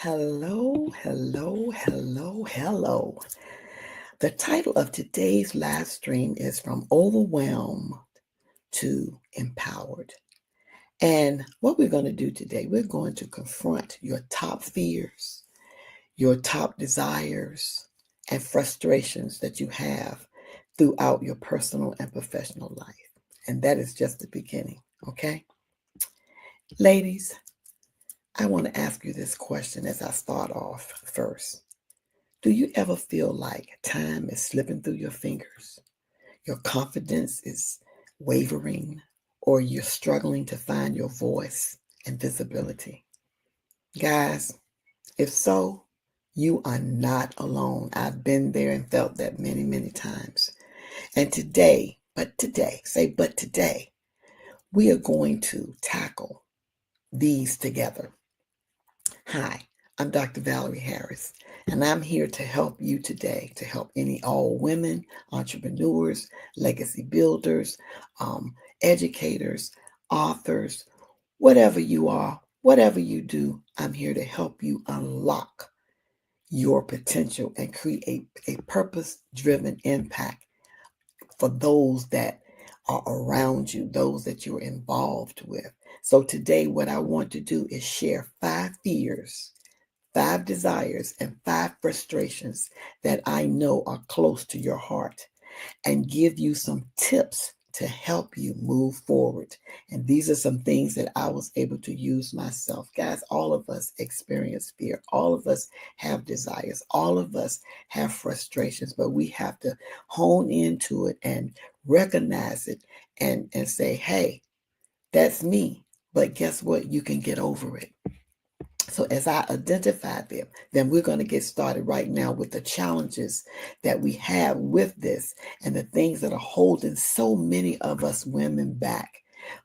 Hello, hello, hello, hello. The title of today's live stream is From Overwhelmed to Empowered. And what we're going to do today, we're going to confront your top fears, your top desires, and frustrations that you have throughout your personal and professional life. And that is just the beginning, okay? Ladies, I want to ask you this question as I start off first. Do you ever feel like time is slipping through your fingers? Your confidence is wavering, or you're struggling to find your voice and visibility? Guys, if so, you are not alone. I've been there and felt that many, many times. And but today, we are going to tackle these together. Hi, I'm Dr. Valerie Harris, and I'm here to help you today, to help all women, entrepreneurs, legacy builders, educators, authors, whatever you are, whatever you do, I'm here to help you unlock your potential and create a purpose-driven impact for those that are around you, those that you're involved with. So today, what I want to do is share 5 fears, 5 desires, and 5 frustrations that I know are close to your heart, and give you some tips to help you move forward. And these are some things that I was able to use myself. Guys, all of us experience fear. All of us have desires. All of us have frustrations, but we have to hone into it and recognize it and say, hey, that's me. But guess what? You can get over it. So as I identify them, then we're going to get started right now with the challenges that we have with this and the things that are holding so many of us women back.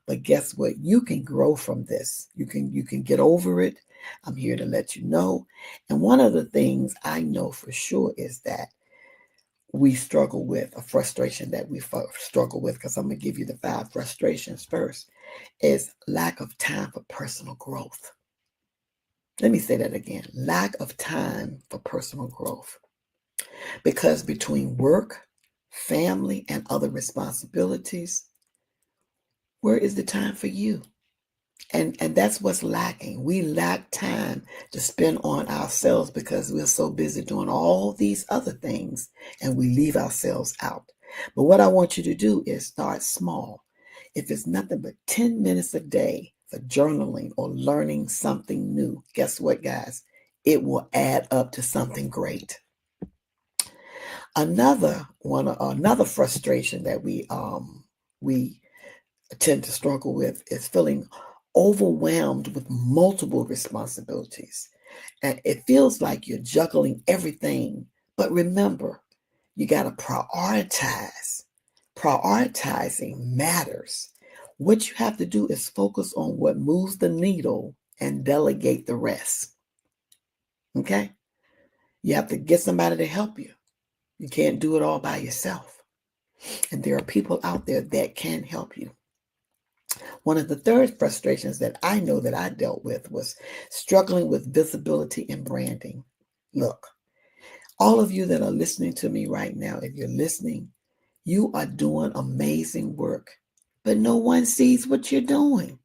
But guess what? You can grow from this. You can get over it. I'm here to let you know. And one of the things I know for sure is that we struggle with a frustration that we struggle with, because I'm going to give you the 5 frustrations first, is lack of time for personal growth. Let me say that again. Lack of time for personal growth. Because between work, family, and other responsibilities, where is the time for you? And that's what's lacking. We lack time to spend on ourselves because we're so busy doing all these other things and we leave ourselves out. But what I want you to do is start small. If it's nothing but 10 minutes a day for journaling or learning something new, guess what, guys? It will add up to something great. Another frustration that we tend to struggle with is feeling overwhelmed with multiple responsibilities. And it feels like you're juggling everything. But remember, you got to prioritize. Prioritizing matters. What you have to do is focus on what moves the needle and delegate the rest. Okay? You have to get somebody to help you. You can't do it all by yourself. And there are people out there that can help you. One of the third frustrations that I know that I dealt with was struggling with visibility and branding. Look, all of you that are listening to me right now, if you're listening, you are doing amazing work, but no one sees what you're doing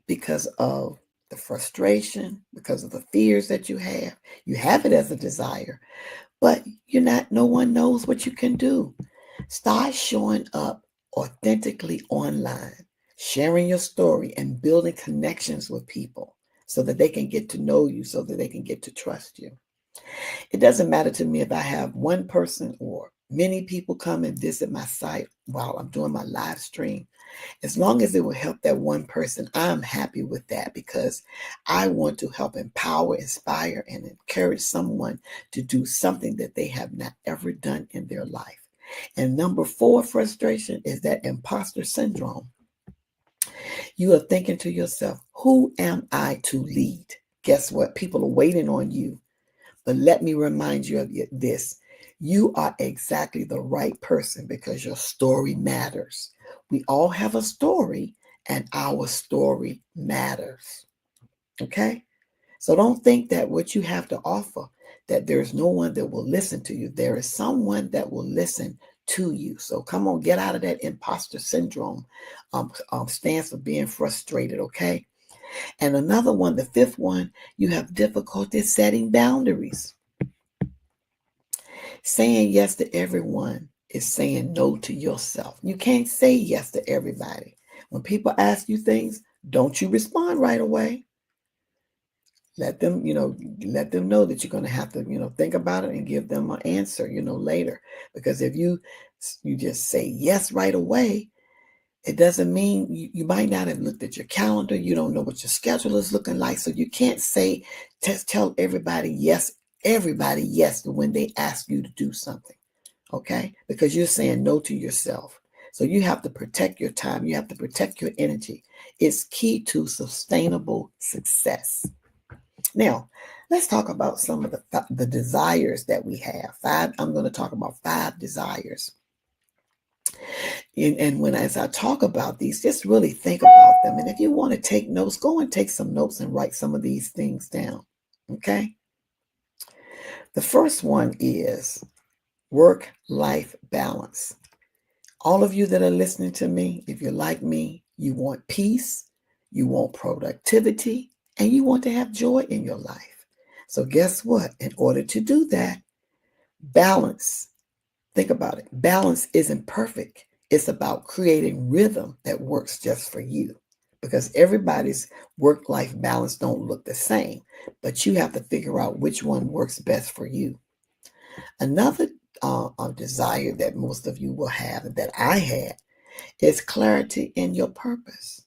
because of the frustration, because of the fears that you have. You have it as a desire, but no one knows what you can do. Start showing up authentically online, sharing your story and building connections with people so that they can get to know you, so that they can get to trust you. It doesn't matter to me if I have one person or many people come and visit my site while I'm doing my live stream. As long as it will help that one person, I'm happy with that, because I want to help empower, inspire, and encourage someone to do something that they have not ever done in their life. And number 4 frustration is that imposter syndrome. You are thinking to yourself, who am I to lead? Guess what? People are waiting on you. But let me remind you of this. You are exactly the right person because your story matters. We all have a story, and our story matters. Okay? So don't think that what you have to offer, that there's no one that will listen to you. There is someone that will listen to you. So come on, get out of that imposter syndrome stance of being frustrated, okay? And another one, the fifth one, you have difficulty setting boundaries. Saying yes to everyone is saying no to yourself. You can't say yes to everybody. When people ask you things, don't you respond right away. Let them, let them know that you're going to have to, think about it and give them an answer, later. Because if you just say yes right away, it doesn't mean you might not have looked at your calendar. You don't know what your schedule is looking like. So you can't say, tell everybody yes when they ask you to do something. Okay? Because you're saying no to yourself. So you have to protect your time. You have to protect your energy. It's key to sustainable success. Now, let's talk about some of the desires that we have. I'm going to talk about 5 desires. And as I talk about these, just really think about them. And if you want to take notes, go and take some notes and write some of these things down. Okay? The first one is work-life balance. All of you that are listening to me, if you're like me, you want peace, you want productivity, and you want to have joy in your life. So guess what? In order to do that, balance. Think about it. Balance isn't perfect. It's about creating rhythm that works just for you. Because everybody's work-life balance don't look the same, but you have to figure out which one works best for you. Another desire that most of you will have, and that I had, is clarity in your purpose.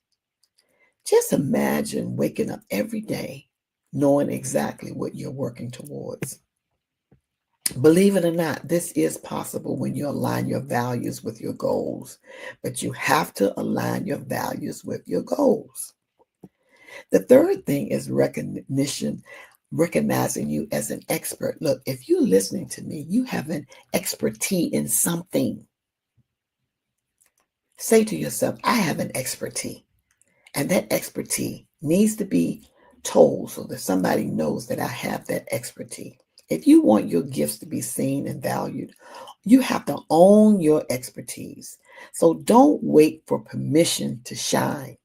Just imagine waking up every day knowing exactly what you're working towards. Believe it or not, this is possible when you align your values with your goals, but you have to align your values with your goals. The third thing is recognizing you as an expert. Look, if you're listening to me, you have an expertise in something. Say to yourself, I have an expertise. And that expertise needs to be told so that somebody knows that I have that expertise. If you want your gifts to be seen and valued, you have to own your expertise. So don't wait for permission to shine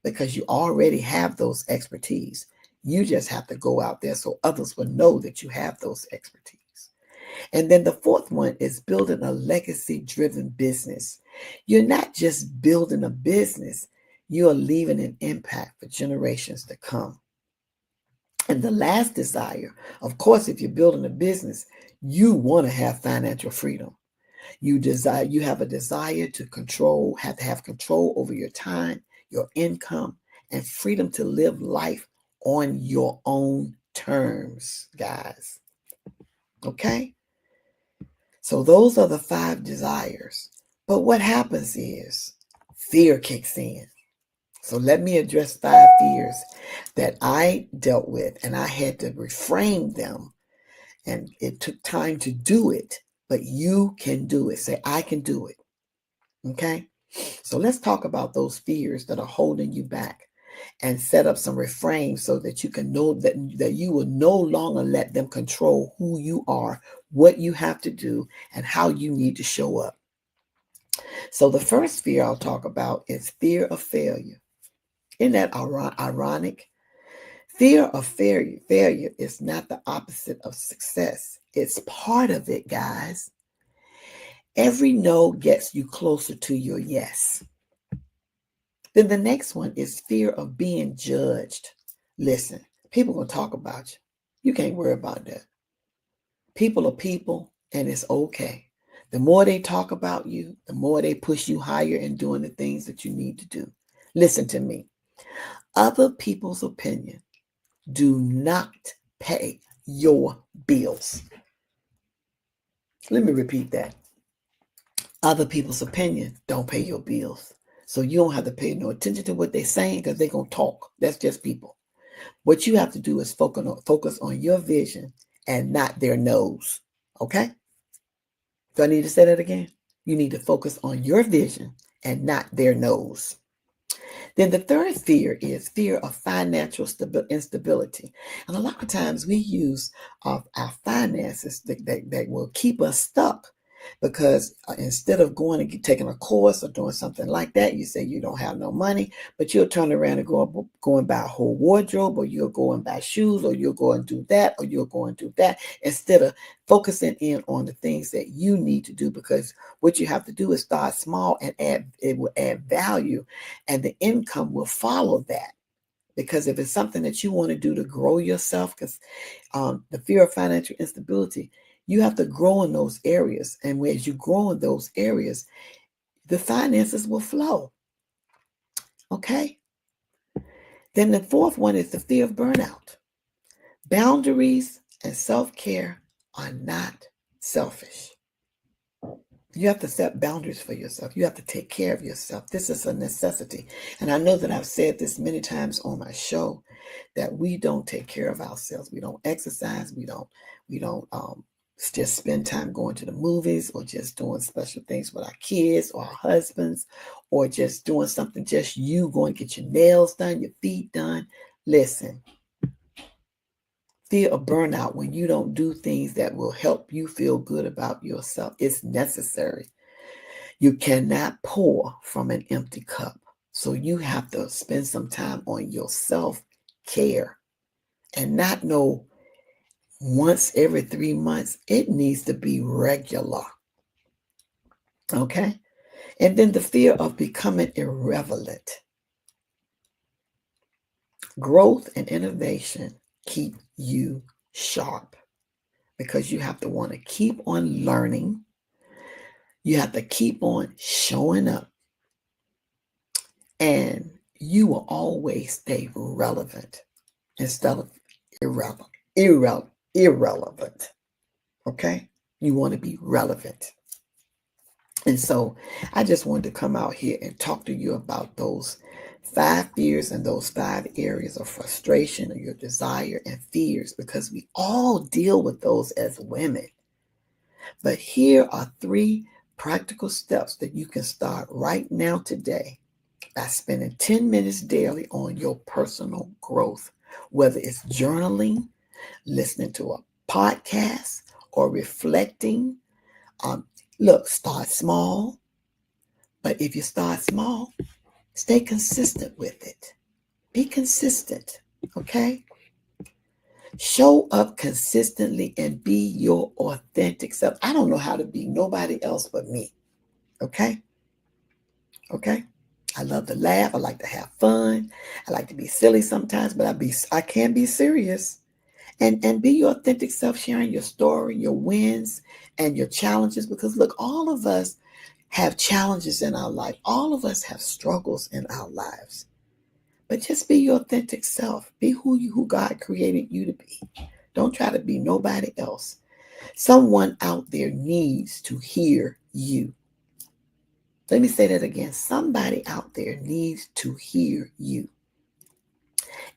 because you already have those expertise. You just have to go out there so others will know that you have those expertise. And then the fourth one is building a legacy-driven business. You're not just building a business, you are leaving an impact for generations to come. And the last desire, of course, if you're building a business, you want to have financial freedom. You have a desire to have control over your time, your income, and freedom to live life on your own terms, guys. Okay? So those are the 5 desires. But what happens is fear kicks in. So let me address 5 fears that I dealt with, and I had to reframe them. And it took time to do it, but you can do it. Say, I can do it. Okay? So let's talk about those fears that are holding you back and set up some reframes so that you can know that you will no longer let them control who you are, what you have to do, and how you need to show up. So the first fear I'll talk about is fear of failure. Isn't that ironic? Fear of failure is not the opposite of success. It's part of it, guys. Every no gets you closer to your yes. Then the next one is fear of being judged. Listen, people going to talk about you. You can't worry about that. People are people, and it's okay. The more they talk about you, the more they push you higher in doing the things that you need to do. Listen to me. Other people's opinion do not pay your bills. Let me repeat that. Other people's opinion don't pay your bills. So you don't have to pay no attention to what they're saying because they're going to talk. That's just people. What you have to do is focus on your vision and not their nose. Okay? Do I need to say that again? You need to focus on your vision and not their nose. Then the third fear is fear of financial instability. And a lot of times we use our finances that will keep us stuck because instead of going and taking a course or doing something like that, you say you don't have no money, but you'll turn around and go and buy a whole wardrobe, or you'll go and buy shoes, or you'll go and do that, or you'll go and do that, instead of focusing in on the things that you need to do. Because what you have to do is start small and it will add value, and the income will follow that. Because if it's something that you want to do to grow yourself, because the fear of financial instability, you have to grow in those areas. And as you grow in those areas, the finances will flow. Okay? Then the fourth one is the fear of burnout. Boundaries and self-care are not selfish. You have to set boundaries for yourself. You have to take care of yourself. This is a necessity. And I know that I've said this many times on my show, that we don't take care of ourselves. We don't exercise. We don't just spend time going to the movies, or just doing special things with our kids or our husbands, or just doing something, just you going to get your nails done, your feet done. Listen, fear of burnout when you don't do things that will help you feel good about yourself. It's necessary. You cannot pour from an empty cup. So you have to spend some time on your self-care, and not know once every 3 months. It needs to be regular. Okay? And then the fear of becoming irrelevant. Growth and innovation keep you sharp, because you have to want to keep on learning. You have to keep on showing up, and you will always stay relevant instead of irrelevant. Okay? You want to be relevant. And so I just wanted to come out here and talk to you about those 5 fears and those 5 areas of frustration, or your desire and fears, because we all deal with those as women. But here are 3 practical steps that you can start right now today by spending 10 minutes daily on your personal growth, whether it's journaling, listening to a podcast, or reflecting. Look, start small, but if you start small, stay consistent with it. Be consistent, okay? Show up consistently and be your authentic self. I don't know how to be nobody else but me, okay? Okay? I love to laugh. I like to have fun. I like to be silly sometimes, but I can be serious. And be your authentic self, sharing your story, your wins, and your challenges. Because look, all of us have challenges in our life. All of us have struggles in our lives. But just be your authentic self. Be who God created you to be. Don't try to be nobody else. Someone out there needs to hear you. Let me say that again. Somebody out there needs to hear you.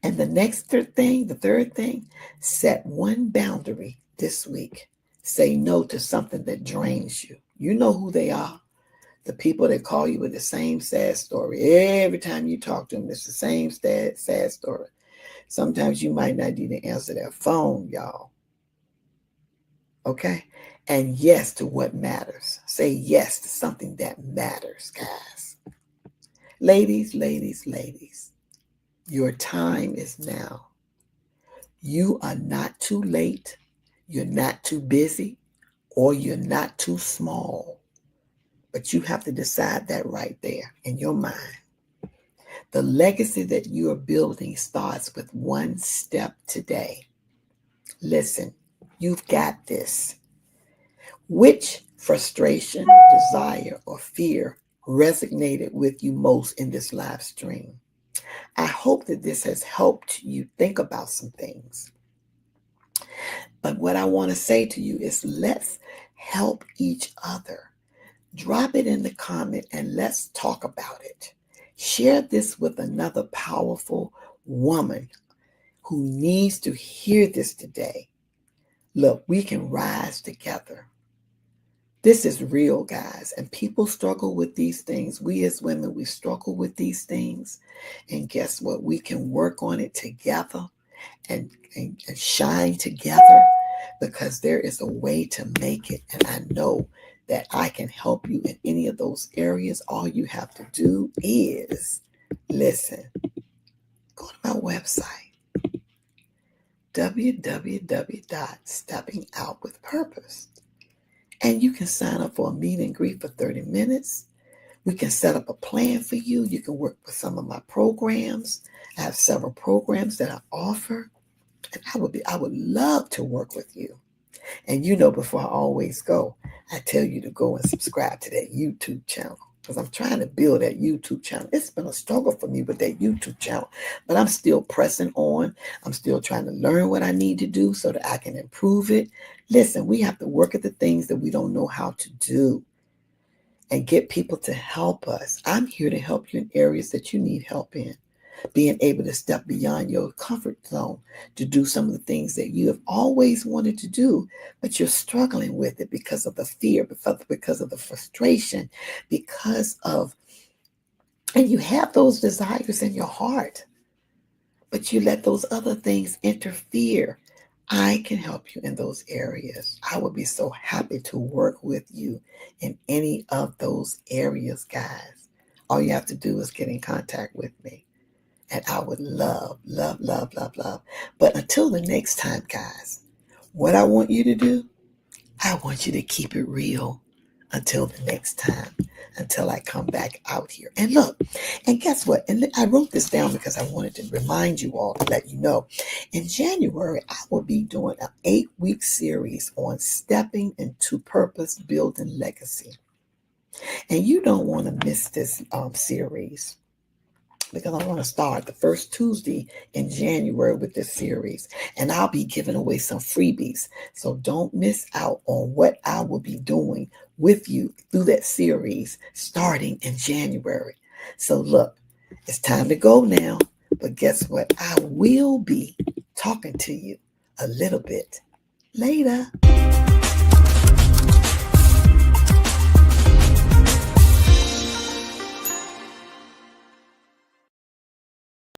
And the third thing, set one boundary this week. Say no to something that drains you. You know who they are. The people that call you with the same sad story. Every time you talk to them, it's the same sad story. Sometimes you might not even answer their phone, y'all. Okay? And yes to what matters. Say yes to something that matters, guys. Ladies, your time is now. You are not too late. You're not too busy, or you're not too small. But you have to decide that right there in your mind. The legacy that you are building starts with one step today. Listen, you've got this. Which frustration, desire, or fear resonated with you most in this live stream? I hope that this has helped you think about some things. But what I want to say to you is, let's help each other. Drop it in the comment and let's talk about it. Share this with another powerful woman who needs to hear this today. Look, we can rise together. This is real, guys. And people struggle with these things. We as women, we struggle with these things. And guess what? We can work on it together and shine together, because there is a way to make it. And I know that I can help you in any of those areas. All you have to do is listen. Go to my website, www.steppingoutwithpurpose. And you can sign up for a meet and greet for 30 minutes. We can set up a plan for you. You can work with some of my programs. I have several programs that I offer. And I would love to work with you. And before I always go, I tell you to go and subscribe to that YouTube channel, because I'm trying to build that YouTube channel. It's been a struggle for me with that YouTube channel, but I'm still pressing on. I'm still trying to learn what I need to do so that I can improve it. Listen, we have to work at the things that we don't know how to do and get people to help us. I'm here to help you in areas that you need help in. Being able to step beyond your comfort zone to do some of the things that you have always wanted to do, but you're struggling with it because of the fear, because of the frustration, and you have those desires in your heart, but you let those other things interfere. I can help you in those areas. I would be so happy to work with you in any of those areas, guys. All you have to do is get in contact with me. And I would love, love, love, love, love. But until the next time, guys, what I want you to do, I want you to keep it real until the next time, until I come back out here. And look, and guess what? And I wrote this down because I wanted to remind you all, to let you know. In January, I will be doing an 8-week series on stepping into purpose, building legacy. And you don't want to miss this series, because I'm going to start the first Tuesday in January with this series. And I'll be giving away some freebies. So don't miss out on what I will be doing with you through that series starting in January. So look, it's time to go now. But guess what? I will be talking to you a little bit later.